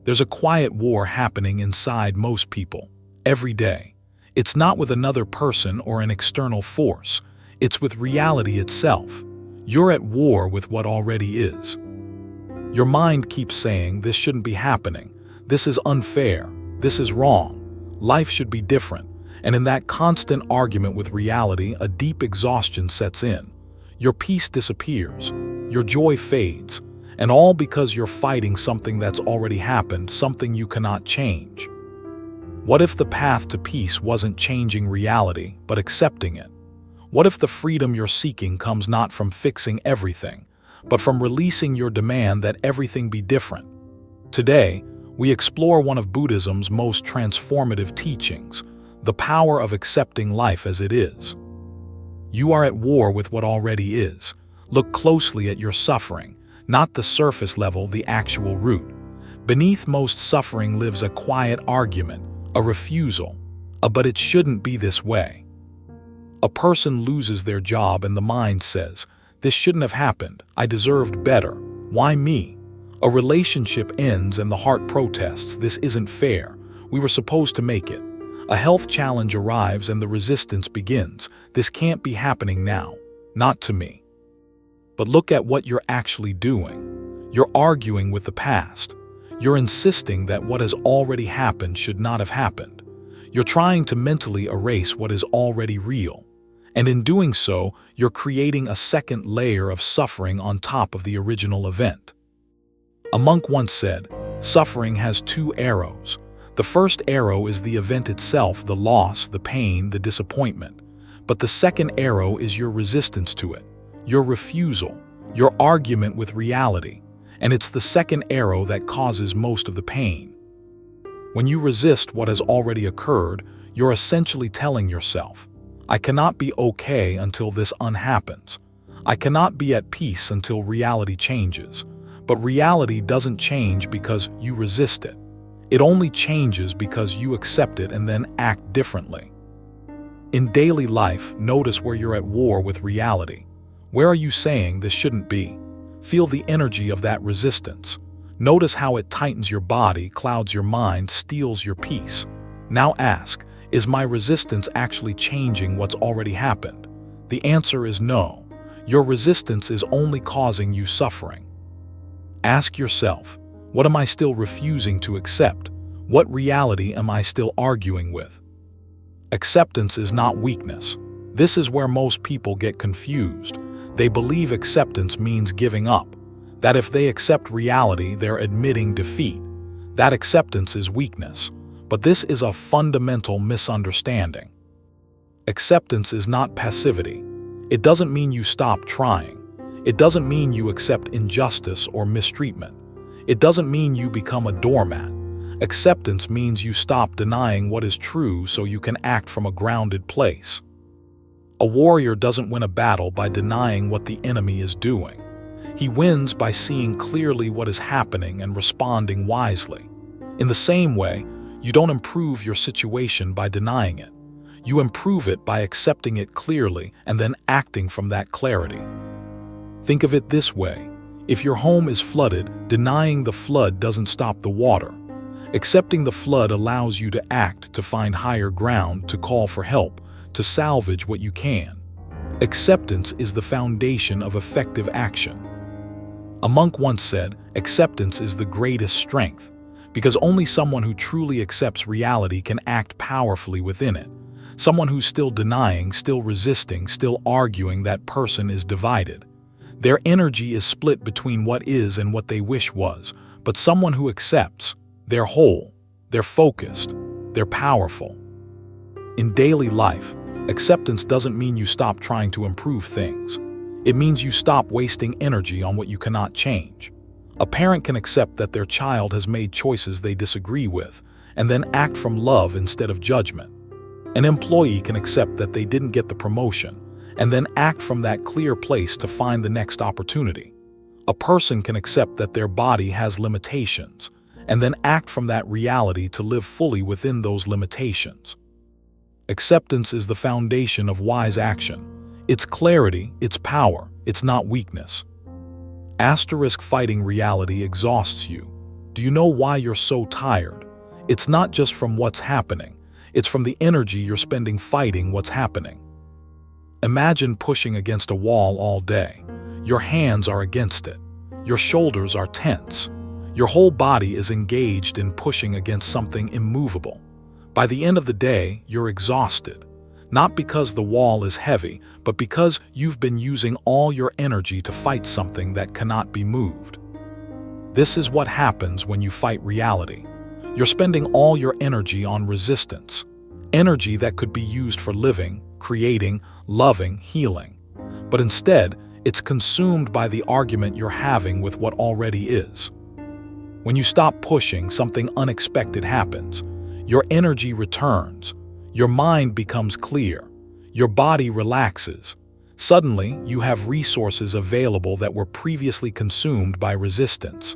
There's a quiet war happening inside most people, every day. It's not with another person or an external force. It's with reality itself. You're at war with what already is. Your mind keeps saying, this shouldn't be happening. This is unfair. This is wrong. Life should be different. And in that constant argument with reality, a deep exhaustion sets in. Your peace disappears. Your joy fades. And all because you're fighting something that's already happened, something you cannot change. What if the path to peace wasn't changing reality, but accepting it? What if the freedom you're seeking comes not from fixing everything, but from releasing your demand that everything be different? Today, we explore one of Buddhism's most transformative teachings, the power of accepting life as it is. You are at war with what already is. Look closely at your suffering, not the surface level, the actual root. Beneath most suffering lives a quiet argument, a refusal, but it shouldn't be this way. A person loses their job and the mind says, this shouldn't have happened, I deserved better, why me? A relationship ends and the heart protests, this isn't fair, we were supposed to make it. A health challenge arrives and the resistance begins, this can't be happening now, not to me. But look at what you're actually doing. You're arguing with the past. You're insisting that what has already happened should not have happened. You're trying to mentally erase what is already real. And in doing so, you're creating a second layer of suffering on top of the original event. A monk once said, suffering has two arrows. The first arrow is the event itself, the loss, the pain, the disappointment. But the second arrow is your resistance to it, your refusal, your argument with reality. And it's the second arrow that causes most of the pain. When you resist what has already occurred, you're essentially telling yourself, I cannot be okay until this unhappens. I cannot be at peace until reality changes. But reality doesn't change because you resist it. It only changes because you accept it and then act differently. In daily life, notice where you're at war with reality. Where are you saying this shouldn't be? Feel the energy of that resistance. Notice how it tightens your body, clouds your mind, steals your peace. Now ask, is my resistance actually changing what's already happened? The answer is no. Your resistance is only causing you suffering. Ask yourself, what am I still refusing to accept? What reality am I still arguing with? Acceptance is not weakness. This is where most people get confused. They believe acceptance means giving up, that if they accept reality, they're admitting defeat. That acceptance is weakness, but this is a fundamental misunderstanding. Acceptance is not passivity. It doesn't mean you stop trying. It doesn't mean you accept injustice or mistreatment. It doesn't mean you become a doormat. Acceptance means you stop denying what is true so you can act from a grounded place. A warrior doesn't win a battle by denying what the enemy is doing. He wins by seeing clearly what is happening and responding wisely. In the same way, you don't improve your situation by denying it. You improve it by accepting it clearly and then acting from that clarity. Think of it this way. If your home is flooded, denying the flood doesn't stop the water. Accepting the flood allows you to act, to find higher ground, to call for help, to salvage what you can. Acceptance is the foundation of effective action. A monk once said, acceptance is the greatest strength, because only someone who truly accepts reality can act powerfully within it. Someone who's still denying, still resisting, still arguing, that person is divided. Their energy is split between what is and what they wish was, but someone who accepts, they're whole, they're focused, they're powerful. In daily life, acceptance doesn't mean you stop trying to improve things. It means you stop wasting energy on what you cannot change. A parent can accept that their child has made choices they disagree with, and then act from love instead of judgment. An employee can accept that they didn't get the promotion, and then act from that clear place to find the next opportunity. A person can accept that their body has limitations, and then act from that reality to live fully within those limitations. Acceptance is the foundation of wise action. It's clarity, it's power, it's not weakness. Fighting reality exhausts you. Do you know why you're so tired? It's not just from what's happening. It's from the energy you're spending fighting what's happening. Imagine pushing against a wall all day. Your hands are against it. Your shoulders are tense. Your whole body is engaged in pushing against something immovable. By the end of the day, you're exhausted. Not because the wall is heavy, but because you've been using all your energy to fight something that cannot be moved. This is what happens when you fight reality. You're spending all your energy on resistance, energy that could be used for living, creating, loving, healing. But instead, it's consumed by the argument you're having with what already is. When you stop pushing, something unexpected happens. Your energy returns. Your mind becomes clear. Your body relaxes. Suddenly, you have resources available that were previously consumed by resistance.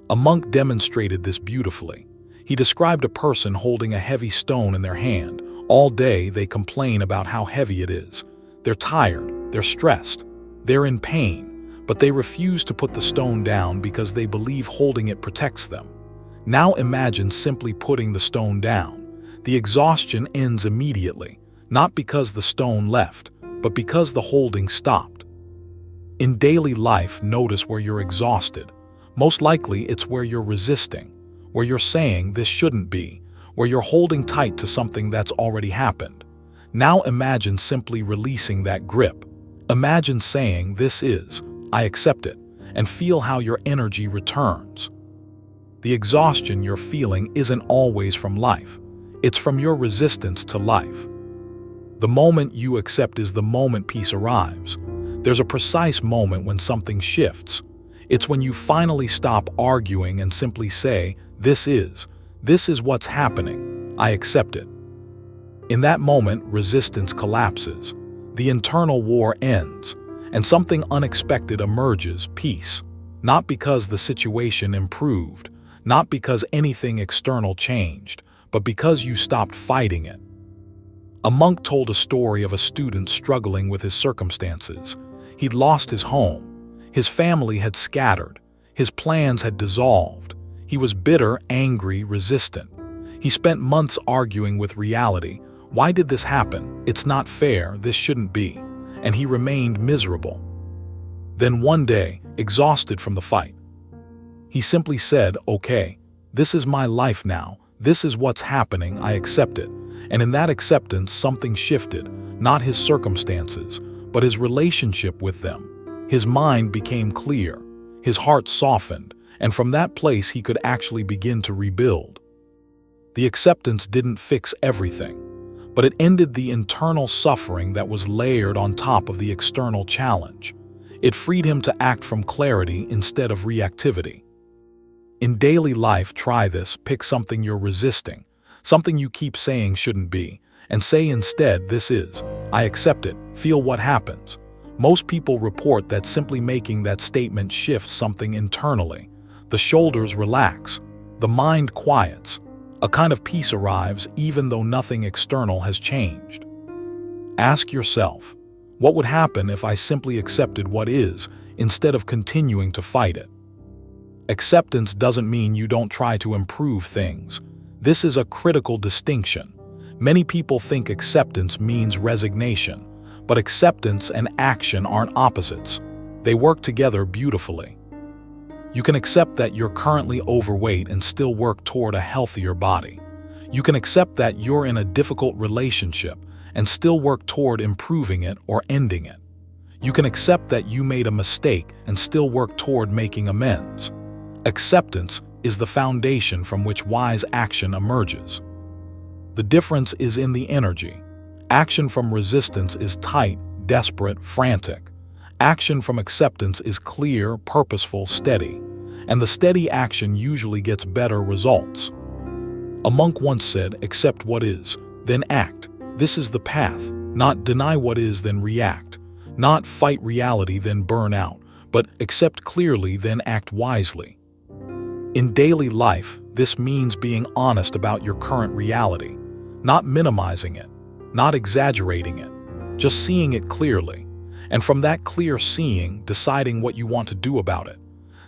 A monk demonstrated this beautifully. He described a person holding a heavy stone in their hand. All day, they complain about how heavy it is. They're tired, they're stressed, they're in pain, but they refuse to put the stone down because they believe holding it protects them. Now imagine simply putting the stone down. The exhaustion ends immediately, not because the stone left, but because the holding stopped. In daily life, notice where you're exhausted. Most likely, it's where you're resisting, where you're saying this shouldn't be, where you're holding tight to something that's already happened. Now imagine simply releasing that grip. Imagine saying this is, I accept it, and feel how your energy returns. The exhaustion you're feeling isn't always from life. It's from your resistance to life. The moment you accept is the moment peace arrives. There's a precise moment when something shifts. It's when you finally stop arguing and simply say, this is what's happening. I accept it. In that moment, resistance collapses. The internal war ends, and something unexpected emerges, peace. Not because the situation improved, not because anything external changed, but because you stopped fighting it. A monk told a story of a student struggling with his circumstances. He'd lost his home. His family had scattered. His plans had dissolved. He was bitter, angry, resistant. He spent months arguing with reality. Why did this happen? It's not fair. This shouldn't be. And he remained miserable. Then one day, exhausted from the fight, he simply said, okay, this is my life now. This is what's happening. I accept it. And in that acceptance, something shifted. Not his circumstances, but his relationship with them. His mind became clear, his heart softened, and from that place he could actually begin to rebuild. The acceptance didn't fix everything, but it ended the internal suffering that was layered on top of the external challenge. It freed him to act from clarity instead of reactivity. In daily life, try this. Pick something you're resisting, something you keep saying shouldn't be, and say instead, this is, I accept it. Feel what happens. Most people report that simply making that statement shifts something internally. The shoulders relax. The mind quiets. A kind of peace arrives even though nothing external has changed. Ask yourself, what would happen if I simply accepted what is instead of continuing to fight it? Acceptance doesn't mean you don't try to improve things. This is a critical distinction. Many people think acceptance means resignation. But acceptance and action aren't opposites. They work together beautifully. You can accept that you're currently overweight and still work toward a healthier body. You can accept that you're in a difficult relationship and still work toward improving it or ending it. You can accept that you made a mistake and still work toward making amends. Acceptance is the foundation from which wise action emerges. The difference is in the energy. Action from resistance is tight, desperate, frantic. Action from acceptance is clear, purposeful, steady. And the steady action usually gets better results. A monk once said, accept what is, then act. This is the path. Not deny what is, then react. Not fight reality, then burn out. But accept clearly, then act wisely. In daily life, this means being honest about your current reality, not minimizing it. Not exaggerating it, just seeing it clearly, and from that clear seeing, deciding what you want to do about it.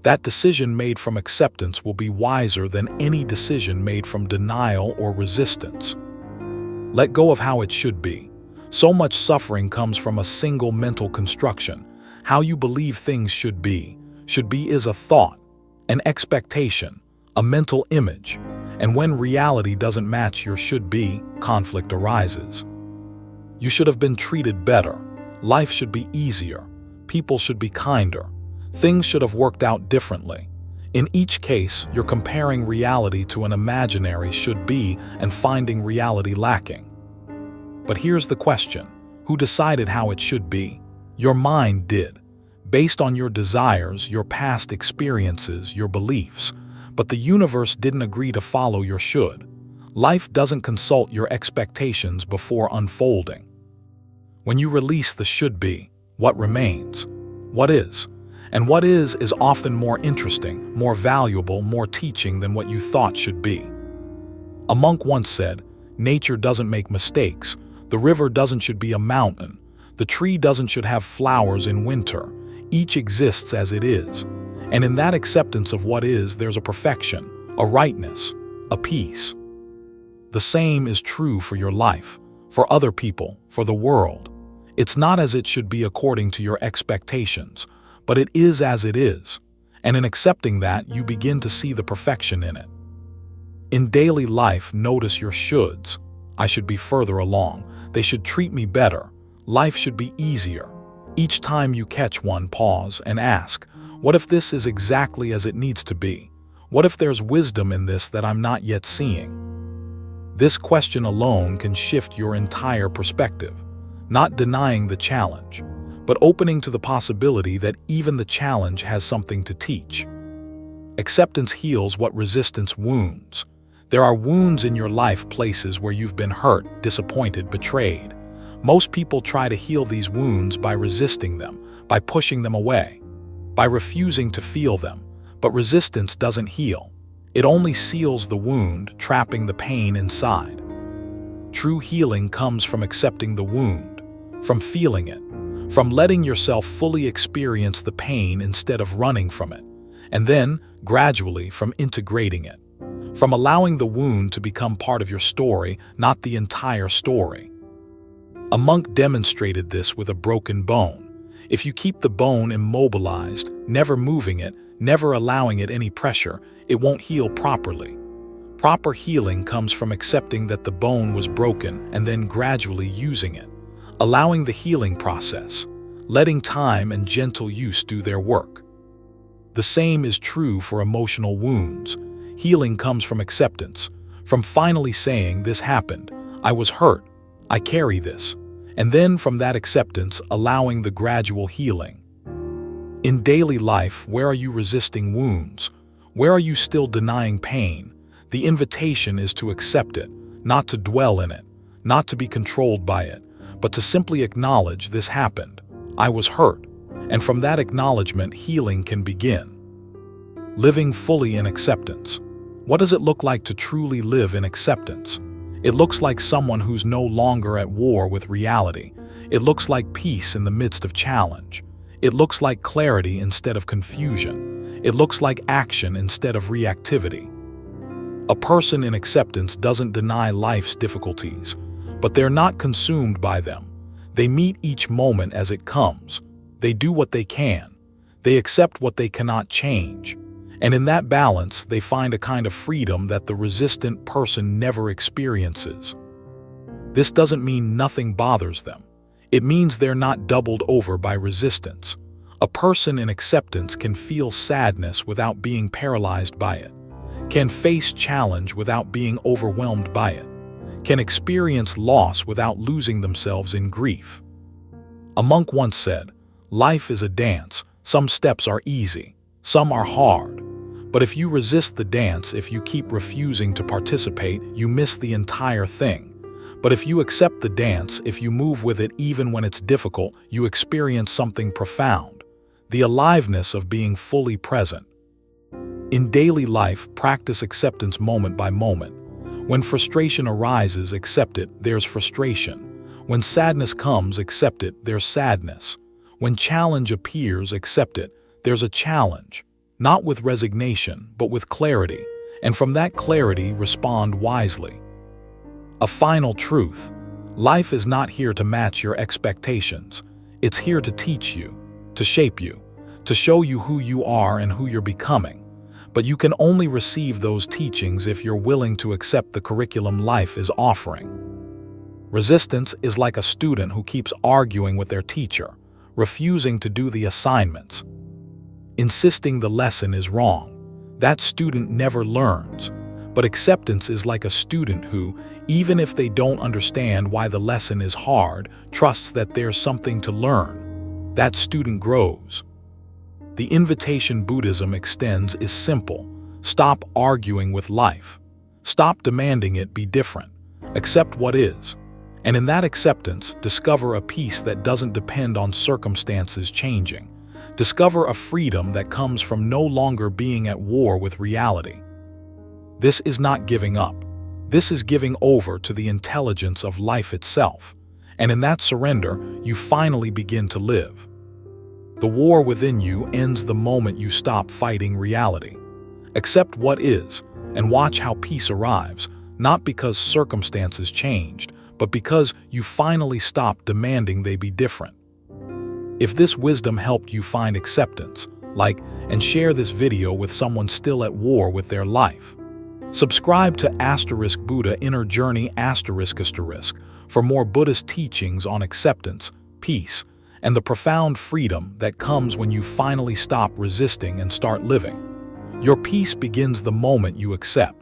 That decision made from acceptance will be wiser than any decision made from denial or resistance. Let go of how it should be. So much suffering comes from a single mental construction. How you believe things should be. Should be is a thought, an expectation, a mental image, and when reality doesn't match your should be, conflict arises. You should have been treated better. Life should be easier. People should be kinder. Things should have worked out differently. In each case, you're comparing reality to an imaginary should be and finding reality lacking. But here's the question: who decided how it should be? Your mind did, based on your desires, your past experiences, your beliefs. But the universe didn't agree to follow your should. Life doesn't consult your expectations before unfolding. When you release the should be, what remains? What is? And what is often more interesting, more valuable, more teaching than what you thought should be. A monk once said, "Nature doesn't make mistakes. The river doesn't should be a mountain. The tree doesn't should have flowers in winter. Each exists as it is. And in that acceptance of what is, there's a perfection, a rightness, a peace." The same is true for your life, for other people, for the world. It's not as it should be according to your expectations, but it is as it is. And in accepting that, you begin to see the perfection in it. In daily life, notice your shoulds. I should be further along. They should treat me better. Life should be easier. Each time you catch one, pause and ask, what if this is exactly as it needs to be? What if there's wisdom in this that I'm not yet seeing? This question alone can shift your entire perspective, not denying the challenge, but opening to the possibility that even the challenge has something to teach. Acceptance heals what resistance wounds. There are wounds in your life, places where you've been hurt, disappointed, betrayed. Most people try to heal these wounds by resisting them, by pushing them away, by refusing to feel them. But resistance doesn't heal. It only seals the wound, trapping the pain inside. True healing comes from accepting the wound, from feeling it, from letting yourself fully experience the pain instead of running from it, and then, gradually, from integrating it, from allowing the wound to become part of your story, not the entire story. A monk demonstrated this with a broken bone. If you keep the bone immobilized, never moving it, never allowing it any pressure, it won't heal properly. Proper healing comes from accepting that the bone was broken and then gradually using it, allowing the healing process, letting time and gentle use do their work. The same is true for emotional wounds. Healing comes from acceptance, from finally saying, "This happened, I was hurt, I carry this," and then from that acceptance, allowing the gradual healing. In daily life, where are you resisting wounds? Where are you still denying pain? The invitation is to accept it, not to dwell in it, not to be controlled by it, but to simply acknowledge this happened. I was hurt, and from that acknowledgement, healing can begin. Living fully in acceptance. What does it look like to truly live in acceptance? It looks like someone who's no longer at war with reality. It looks like peace in the midst of challenge. It looks like clarity instead of confusion. It looks like action instead of reactivity. A person in acceptance doesn't deny life's difficulties, but they're not consumed by them. They meet each moment as it comes. They do what they can. They accept what they cannot change. And in that balance, they find a kind of freedom that the resistant person never experiences. This doesn't mean nothing bothers them. It means they're not doubled over by resistance. A person in acceptance can feel sadness without being paralyzed by it, can face challenge without being overwhelmed by it, can experience loss without losing themselves in grief. A monk once said, "Life is a dance. Some steps are easy, some are hard. But if you resist the dance, if you keep refusing to participate, you miss the entire thing. But if you accept the dance, if you move with it even when it's difficult, you experience something profound, the aliveness of being fully present." In daily life, practice acceptance moment by moment. When frustration arises, accept it, there's frustration. When sadness comes, accept it, there's sadness. When challenge appears, accept it, there's a challenge. not with resignation, but with clarity, and from that clarity respond wisely. A final truth: life is not here to match your expectations. It's here to teach you, to shape you, to show you who you are and who you're becoming. But you can only receive those teachings if you're willing to accept the curriculum life is offering. Resistance is like a student who keeps arguing with their teacher, refusing to do the assignments, insisting the lesson is wrong. That student never learns. But acceptance is like a student who, even if they don't understand why the lesson is hard, trusts that there's something to learn. That student grows. The invitation Buddhism extends is simple. Stop arguing with life. Stop demanding it be different. Accept what is. And in that acceptance, discover a peace that doesn't depend on circumstances changing. Discover a freedom that comes from no longer being at war with reality. This is not giving up. This is giving over to the intelligence of life itself. And in that surrender, you finally begin to live. The war within you ends the moment you stop fighting reality. Accept what is, and watch how peace arrives, not because circumstances changed, but because you finally stop demanding they be different. If this wisdom helped you find acceptance, like and share this video with someone still at war with their life. Subscribe to *Buddha Inner Journey ** for more Buddhist teachings on acceptance, peace, and the profound freedom that comes when you finally stop resisting and start living. Your peace begins the moment you accept.